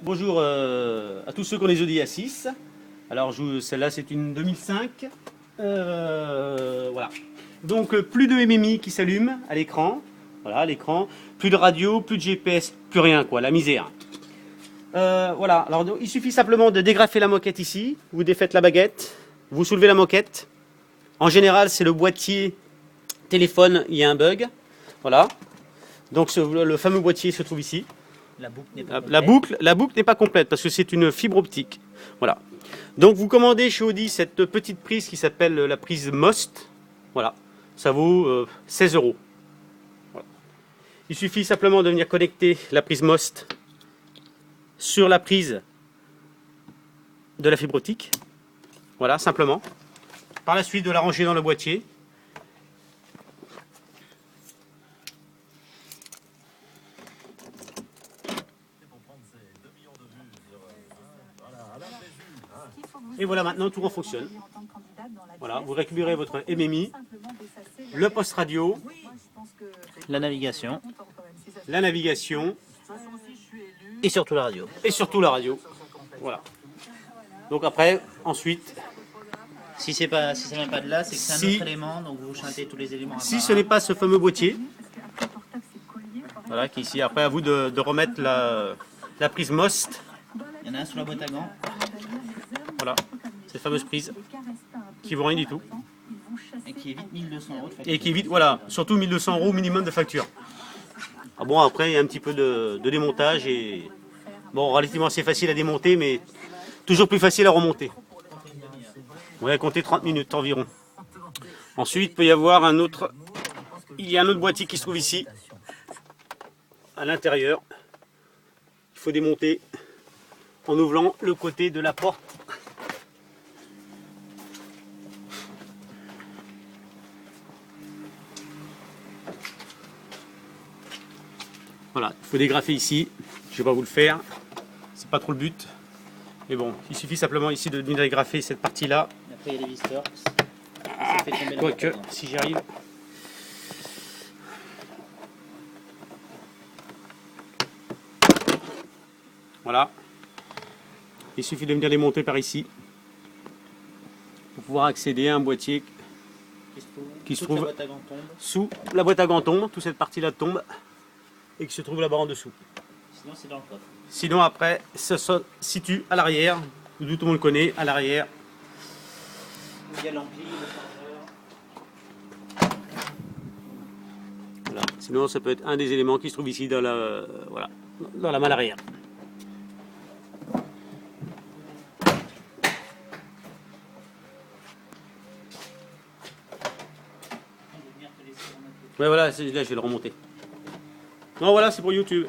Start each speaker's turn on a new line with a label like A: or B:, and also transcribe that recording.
A: bonjour à tous ceux qui ont les Audi A6. Alors celle-là c'est une 2005. Voilà. Donc plus de MMI qui s'allume à l'écran. Voilà, l'écran. Plus de radio, plus de GPS, plus rien quoi, la misère. Voilà, alors il suffit simplement de dégrafer la moquette ici. Vous défaites la baguette, vous soulevez la moquette. En général c'est le boîtier téléphone, il y a un bug. Voilà. Donc le fameux boîtier se trouve ici.
B: La boucle n'est pas
A: la boucle n'est pas complète parce que c'est une fibre optique. Voilà. Donc vous commandez chez Audi cette petite prise qui s'appelle la prise MOST. Voilà. Ça vaut 16 €. Voilà. Il suffit simplement de venir connecter la prise MOST sur la prise de la fibre optique. Voilà, simplement. Par la suite de la ranger dans le boîtier. Et voilà, maintenant tout fonctionne. Voilà, vous récupérez votre MMI, le poste radio,
B: la navigation
A: et surtout la radio. Voilà. Donc après, ensuite,
B: si ça vient pas de là, c'est que c'est un autre élément, donc vous chantez tous les éléments.
A: Si ce n'est pas ce fameux boîtier, voilà, qui est ici, après à vous de remettre la prise MOST.
B: Il y en a un sous la boîte à gants.
A: Voilà, cette fameuse prise qui vaut rien du tout.
B: Et qui évite 1200 € de facture.
A: Et qui évite, voilà, surtout 1200 € minimum de facture. Ah bon, après il y a un petit peu de démontage et bon, relativement assez facile à démonter, mais toujours plus facile à remonter. On va compter 30 minutes environ. Ensuite, il peut y avoir il y a un autre boîtier qui se trouve ici, à l'intérieur. Il faut démonter en ouvrant le côté de la porte. Voilà, il faut dégrafer ici. Je ne vais pas vous le faire, c'est pas trop le but. Mais bon, il suffit simplement ici de dégrafer cette partie-là.
B: Après il y a des vistors.
A: Quoique, si j'y arrive. Voilà. Il suffit de venir démonter par ici pour pouvoir accéder à un boîtier qui se trouve sous la boîte à gants tombe, toute cette partie-là tombe et qui se trouve là-bas en dessous.
B: Sinon c'est dans le coffre.
A: Sinon après, ça se situe à l'arrière, tout le monde le connaît, à l'arrière.
B: Il y a l'ampli, le chargeur.
A: Voilà. Sinon ça peut être un des éléments qui se trouve ici dans la, voilà, dans la malle arrière. Ouais, voilà, là je vais le remonter. Non, voilà, c'est pour YouTube.